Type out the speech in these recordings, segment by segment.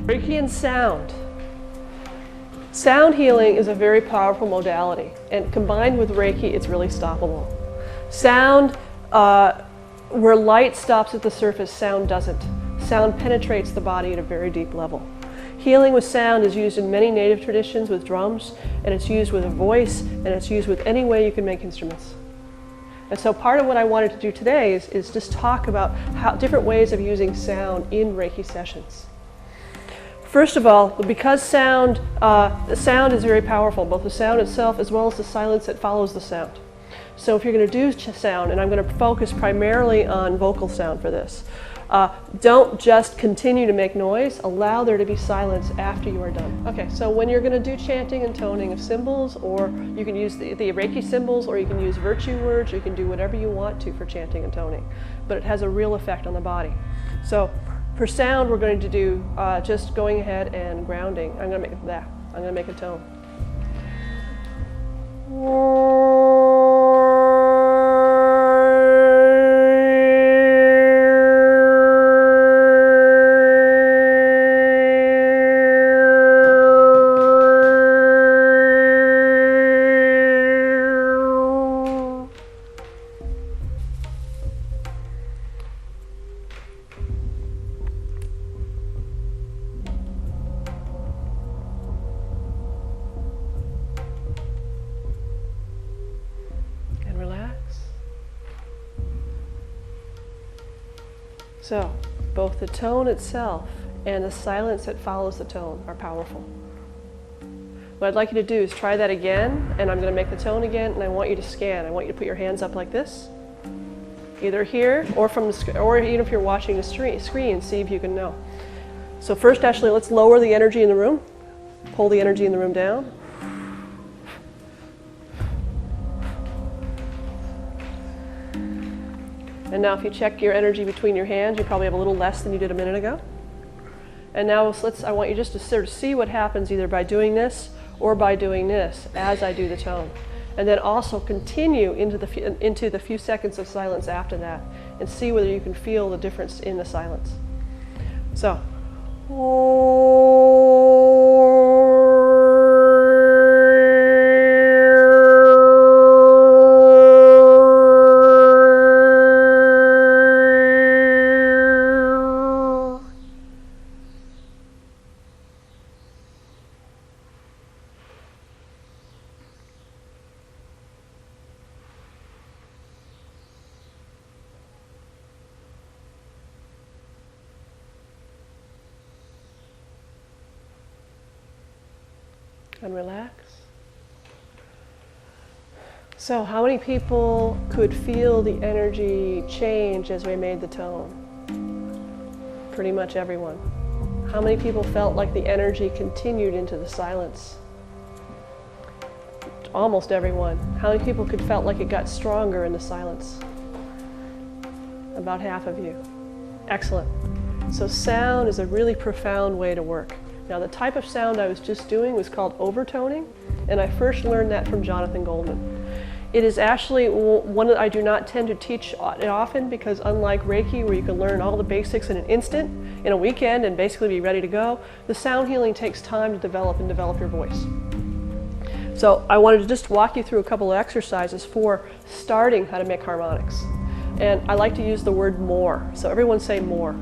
Reiki and sound. Sound healing is a very powerful modality, and combined with Reiki, it's really stoppable. Sound, where light stops at the surface, sound doesn't. Sound penetrates the body at a very deep level. Healing with sound is used in many native traditions with drums, and it's used with a voice, and it's used with any way you can make instruments. And so part of what I wanted to do today is just talk about different ways of using sound in Reiki sessions. First of all, because sound is very powerful, both the sound itself as well as the silence that follows the sound. So if you're going to do sound, and I'm going to focus primarily on vocal sound for this, don't just continue to make noise, allow there to be silence after you are done. Okay, so when you're going to do chanting and toning of symbols, or you can use the Reiki symbols, or you can use virtue words, or you can do whatever you want to for chanting and toning, but it has a real effect on the body. So for sound, we're going to do just going ahead and grounding. I'm going to make that. I'm going to make a tone. So, both the tone itself and the silence that follows the tone are powerful. What I'd like you to do is try that again, and I'm going to make the tone again, and I want you to scan. I want you to put your hands up like this, either here or from the or even if you're watching the screen, see if you can know. So first, actually, let's lower the energy in the room. Pull the energy in the room down. And now if you check your energy between your hands, you probably have a little less than you did a minute ago. And now I want you just to sort of see what happens either by doing this or by doing this as I do the tone. And then also continue into the few seconds of silence after that and see whether you can feel the difference in the silence. So. And relax. So how many people could feel the energy change as we made the tone? Pretty much everyone. How many people felt like the energy continued into the silence? Almost everyone. How many people felt like it got stronger in the silence? About half of you. Excellent. So sound is a really profound way to work. Now the type of sound I was just doing was called overtoning, and I first learned that from Jonathan Goldman. It is actually one that I do not tend to teach it often because unlike Reiki, where you can learn all the basics in an instant, in a weekend, and basically be ready to go, the sound healing takes time to develop your voice. So I wanted to just walk you through a couple of exercises for starting how to make harmonics. And I like to use the word more, so everyone say more.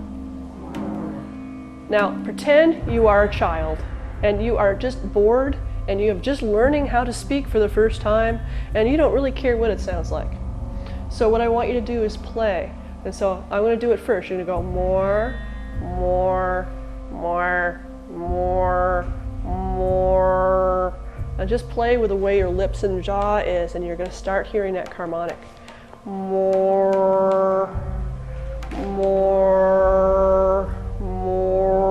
Now, pretend you are a child and you are just bored and you have just learning how to speak for the first time and you don't really care what it sounds like. So what I want you to do is play. And so I'm going to do it first. You're going to go more, more, more, more, more. And just play with the way your lips and jaw is, and you're going to start hearing that harmonic. More, more, more.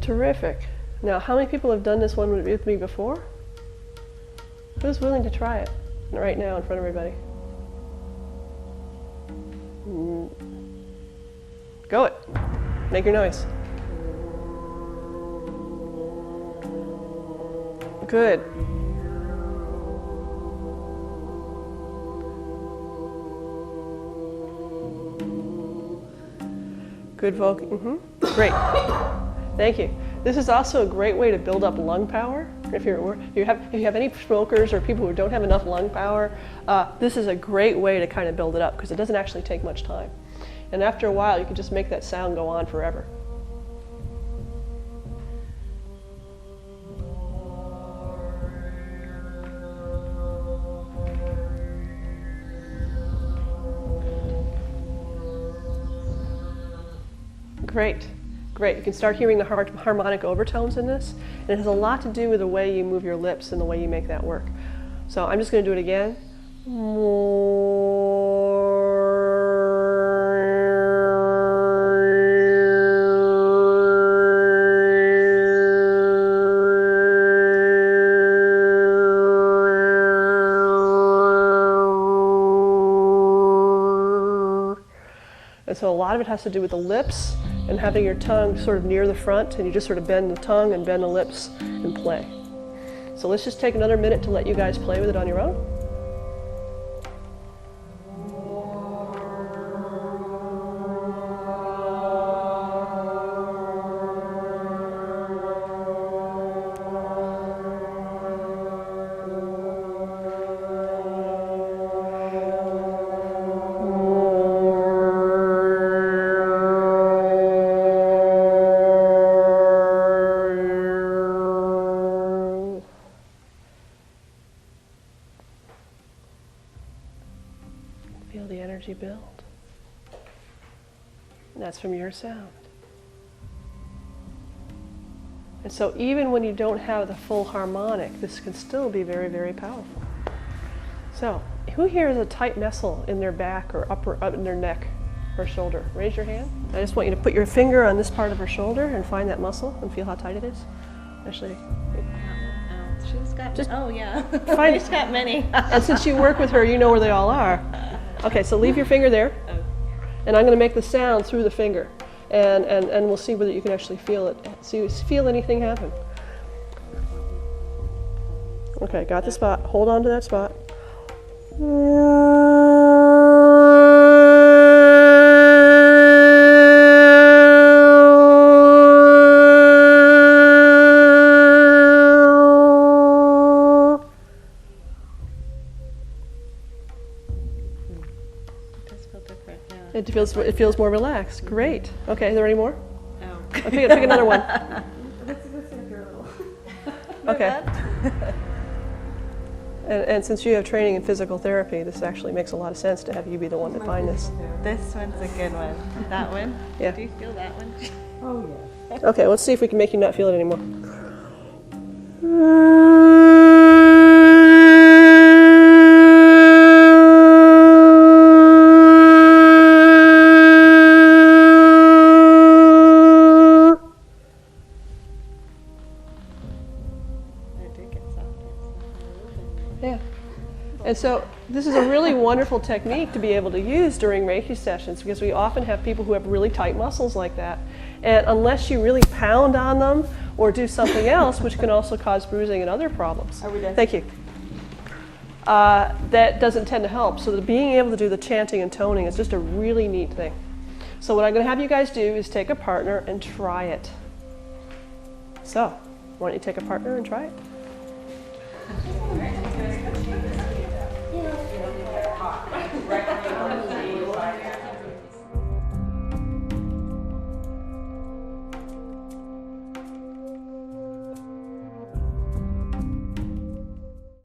Terrific. Now, how many people have done this one with me before? Who's willing to try it right now in front of everybody? Go it. Make your noise. Good. Good vocal. Great. Thank you. This is also a great way to build up lung power. If you have any smokers or people who don't have enough lung power, this is a great way to kind of build it up because it doesn't actually take much time. And after a while, you can just make that sound go on forever. Great, great. You can start hearing the harmonic overtones in this. And it has a lot to do with the way you move your lips and the way you make that work. So I'm just going to do it again. And so a lot of it has to do with the lips and having your tongue sort of near the front, and you just sort of bend the tongue and bend the lips and play. So let's just take another minute to let you guys play with it on your own. Feel the energy build. And that's from your sound. And so even when you don't have the full harmonic, this can still be very, very powerful. So who here has a tight muscle in their back or up in their neck or shoulder? Raise your hand. I just want you to put your finger on this part of her shoulder and find that muscle and feel how tight it is. Actually, she's got, oh yeah, she's got many. And since you work with her, you know where they all are. Okay, so leave your finger there, and I'm going to make the sound through the finger, and we'll see whether you can actually feel it. See, feel anything happen. Okay, got the spot. Hold on to that spot. It feels more relaxed. Great. Okay, is there any more? No. Okay, pick another one. Okay. And since you have training in physical therapy, this actually makes a lot of sense to have you be the one to find this. This one's a good one. That one? Yeah. Do you feel that one? Oh, yeah. Okay, let's see if we can make you not feel it anymore. Yeah. And so this is a really wonderful technique to be able to use during Reiki sessions because we often have people who have really tight muscles like that. And unless you really pound on them or do something else, which can also cause bruising and other problems. Are we done? Thank you. That doesn't tend to help. So being able to do the chanting and toning is just a really neat thing. So what I'm going to have you guys do is take a partner and try it. So, why don't you take a partner and try it? Right.